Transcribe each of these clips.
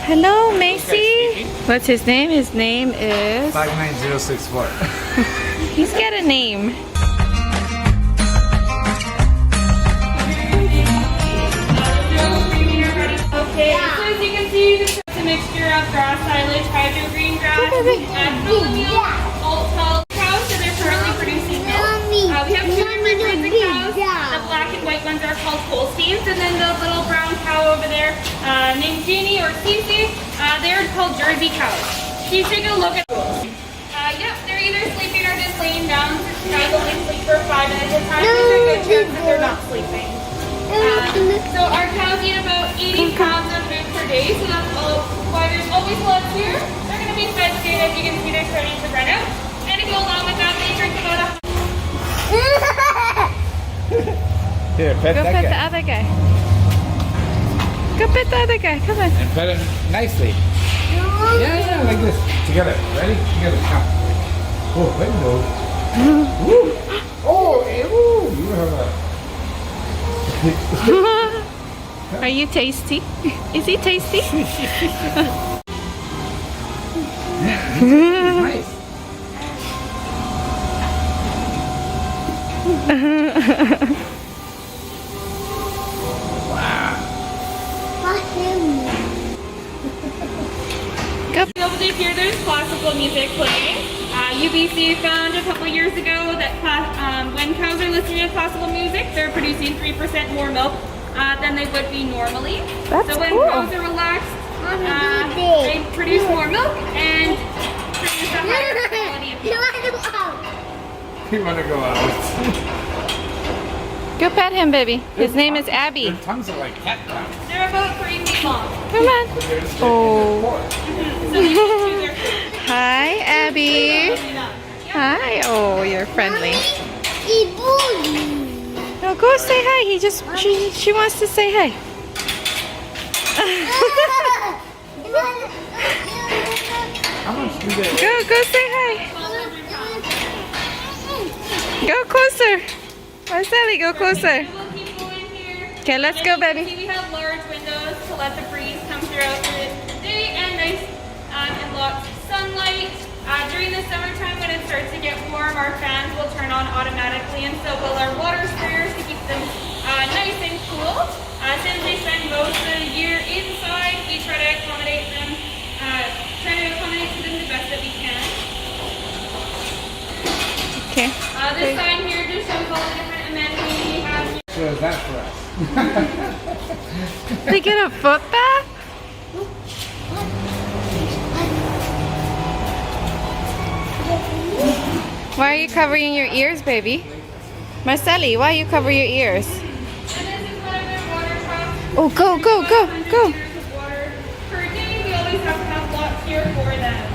Hello, Macey. What's his name? His name is 59064. He's got a name. Okay, so as you can see, this is a mixture of grass silage, hydro green grass, oat hull cows, so they're currently producing milk. We have two different breeds of cows. The black and white ones are called Holsteins, and then the little brown cow over there, named Jeannie or Cece, they're called Jersey cows. She's taking a look at yep, they're either sleeping or just laying down. Cows only sleep for 5 minutes at a time. There's a good chance that they're not sleeping. So our cows eat about 80 pounds of food per day, so that's why there's always lots here. They're going to be fed soon. As you can see, they're starting to run out. And to go along with that, they drink about Here, pet Go that pet guy. the other guy. Go pet the other guy. Come on. And pet him nicely. Yeah, like this. Together. Ready? Together. Come. Oh, wait, no. Woo. Oh, woo. You have a... Are you tasty? Is he tasty? Yeah, he's nice. Wow. Over here, there's classical music playing. UBC found a couple years ago that when cows are listening to classical music, they're producing 3% more milk than they would be normally. That's so when cool. cows are relaxed, they produce more milk and produce a higher quality of milk. You want to go out? Go pet him, baby. His name is Abby. Their tongues are like cat tongues. They're about 3 feet long. Come on. Oh. So you can choose their food. Hi, Abby. Hi. Oh, you're friendly. No, go say hi. She wants to say hi. How much do they? Go say hi. Go closer. Marceli, go closer. We'll keep going here. Okay, let's go, baby. See, we have large windows to let the breeze come throughout the day and nice and lots of sunlight. During the summertime when it starts to get warm, our fans will turn on automatically, and so will our water sprayers to keep them nice and cool. Since they spend most of the year inside, we try to accommodate them, to them the best that we can. Okay. This sign here just shows all the different amenities we have. So is that for us? They get a foot bath? Why are you covering your ears, baby? Marceli, why you cover your ears? And this is one of their water troughs. Oh, go. Liters of water per day. We always have to have lots here for them.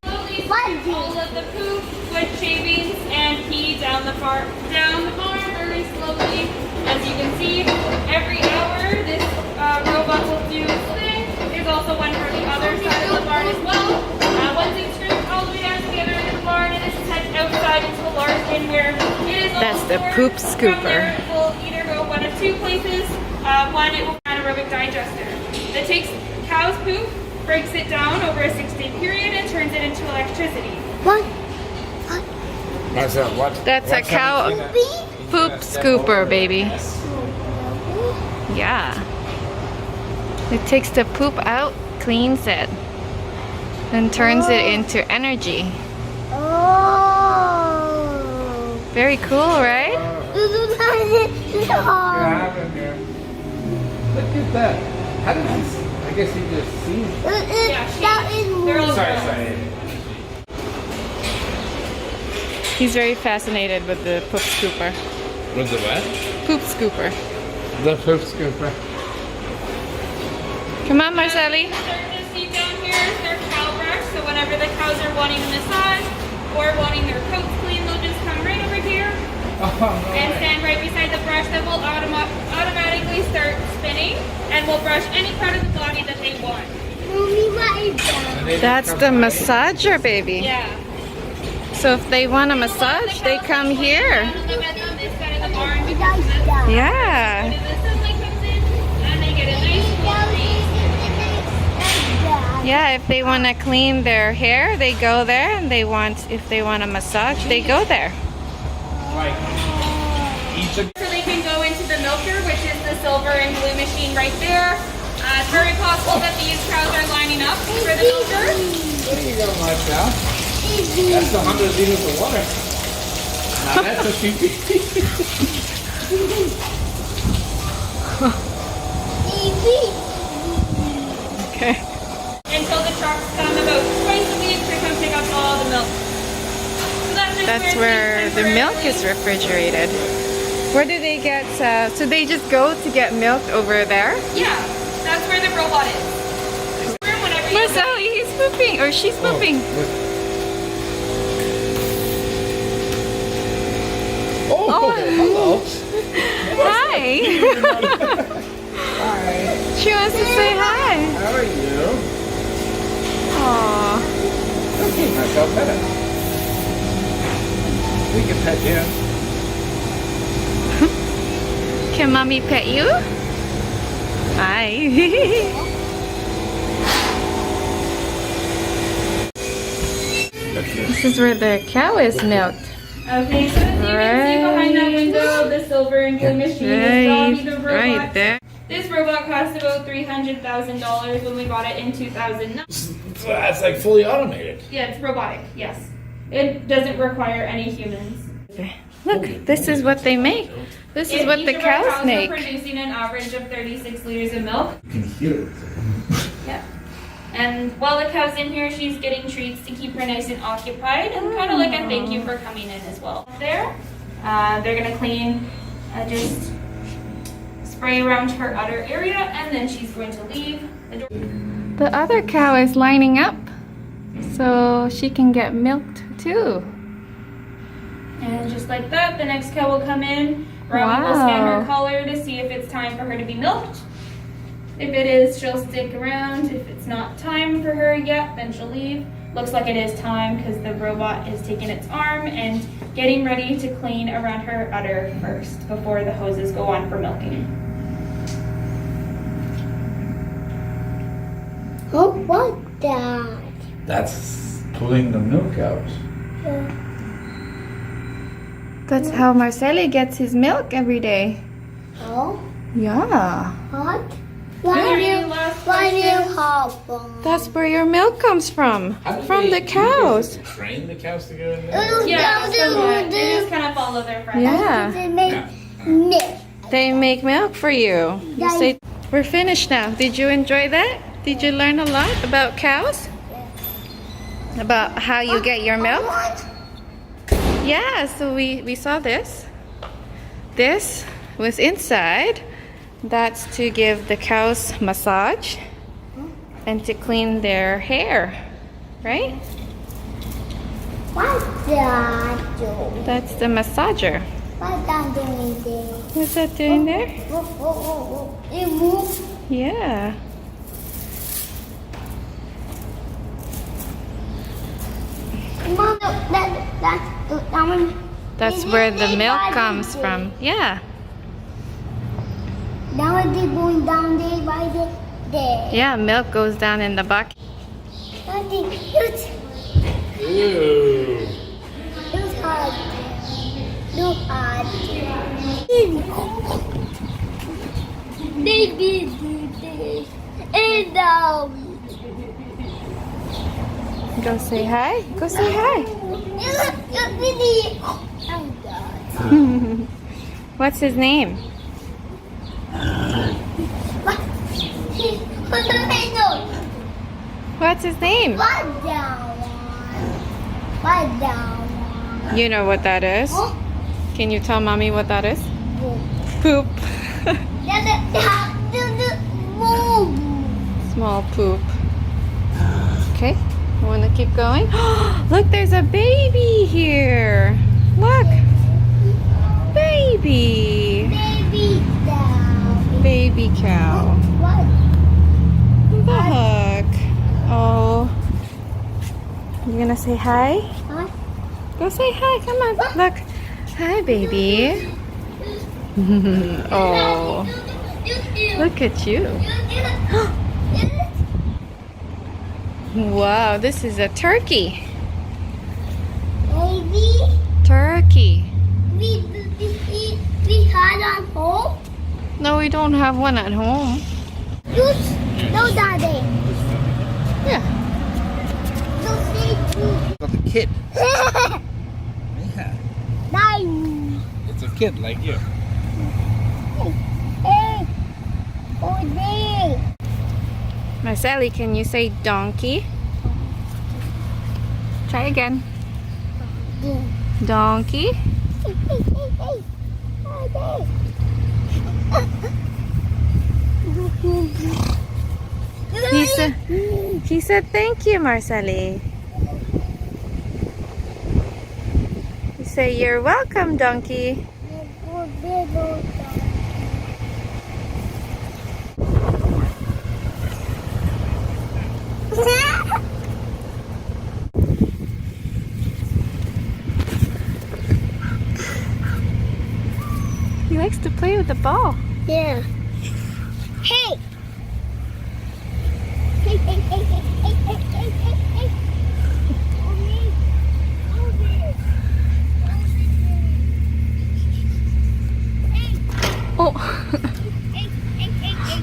Slowly sweep all of the poop, wood shavings, and pee down the barn very slowly. As you can see, every hour this robot will do its thing. There's also one for the other side of the barn as well. Once it's stripped all the way down to the other end of the barn, and this is headed outside into the large bin where it is all That's the stored. poop From scooper. there, it will either go one of two places. One, it will be an anaerobic digester that takes cow's poop, breaks it down over a 6-day period, and turns it into electricity. Marcel, what? That's a cow poop scooper, baby. Yeah. It takes the poop out, cleans it, and turns it into energy. Very cool, right? Look at that. How did he? I guess he just sees. They're all Sorry. He's very fascinated with the poop scooper. What's the what? Poop scooper. The poop scooper. Come on, Marceli. Starting to see down here is their cow brush. So whenever the cows are wanting a massage or wanting their coats clean, they'll just come right over here and stand right beside the brush that will automatically start spinning and will brush any part of the body that they want. That's the massager, baby. Yeah. So if they want a massage, they come here. On this side of the barn because Yeah. And the sunlight comes in, and they get a nice cool breeze. Yeah, if they want to clean their hair, they go there, and if they want a massage, they go there. Like, each of So they can go into the milker, which is the silver and blue machine right there. It's very possible that these cows are lining up for the milker. There you go, my cow. That's 100 liters of water. Now that's a few. Okay. Until the trucks come about twice a week to come pick up all the milk. So That's where the milk is refrigerated. Where do they get, so they just go to get milk over there? Yeah, that's where the robot is. Whenever you Marceli, he's pooping, or she's pooping. Oh, hello. Hi. Hi. She wants to say hi. How are you? Aww. Okay, myself better. We can pet you. Can mommy pet you? Hi. This is where the cow is milked. Okay, so as you can see behind that window, the silver and blue machine is Dobby the robot. Right there. This robot cost about $300,000 when we got it in 2009. So that's like fully automated. Yeah, it's robotic, yes. It doesn't require any humans. Look, this is what they make. This is what the Each of our cows make. are producing an average of 36 liters of milk. You can hear it. Yeah. And while the cow's in here, she's getting treats to keep her nice and occupied, and kind of like a thank you for coming in as well. There, they're gonna clean, just spray around her udder area, and then she's going to leave the door. The other cow is lining up so she can get milked too. And just like that, the next cow will come in. Robbie will scan her collar to see if it's time for her to be milked. If it is, she'll stick around. If it's not time for her yet, then she'll leave. Looks like it is time because the robot is taking its arm and getting ready to clean around her udder first before the hoses go on for milking. Oh, what that? That's pulling the milk out. That's how Marceli gets his milk every day. Oh, Yeah. what? Any last questions? That's where your milk comes from. From the cows. Train the cows to go in there? Yeah, somewhat. They just kind of follow their friends. Yeah. They make milk. They make milk for you. You say, we're finished now. Did you enjoy that? Did you learn a lot about cows? About how you get your milk? Yeah, so we saw this. This was inside. That's to give the cows massage and to clean their hair, right? What's that doing? That's the massager. What's that doing there? What's that doing there? It moves. Yeah. Mom, that one. That's where the milk comes from. Yeah. Now it's going down there by there. Yeah, milk goes down in the bucket. Nothing. It's Ew. hard. No hard. They did this. And now. Go say hi. Go say hi. What's his name? What's his name? You know what that is? Can you tell mommy what that is? Poop. Small poop. Okay, I want to keep going. Look, there's a baby here. Look. Baby. Baby cow. Look. Oh. You gonna say hi? Go say hi. Come on. Look. Hi, baby. Oh, look at you. Wow, this is a turkey. Maybe Turkey. we had on home. No, we don't have one at home. No, Daddy. Yeah. No, see. Got the kid. Yeah. Nine. It's a kid like you. Hey. Oh, there. Marceli, can you say donkey? Try again. Donkey. Hey, hey, hey, hey. Oh, there. He said thank you, Marceli. You say you're welcome, donkey. He likes to play with the ball. Yeah. Hey. Hey, hey, hey, hey, hey, hey, hey, hey, hey. Oh, me. Oh, there. Oh. Hey, hey, hey, hey,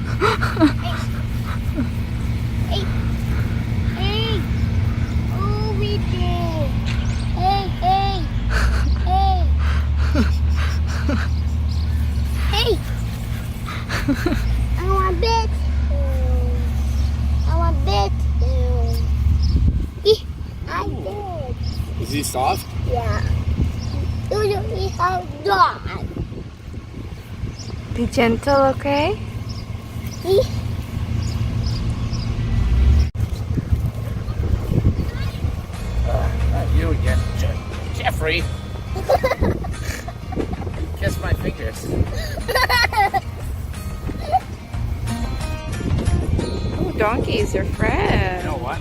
hey. Hey. Over there. Hey, hey. Hey. Hey. I want bit. I want bit. I did. Is he soft? Yeah. You have dog. Be gentle, okay? Not you again, Jeffrey. Kiss my fingers. Oh, donkey is your friend. You know what?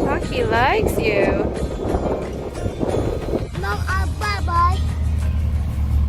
Donkey likes you.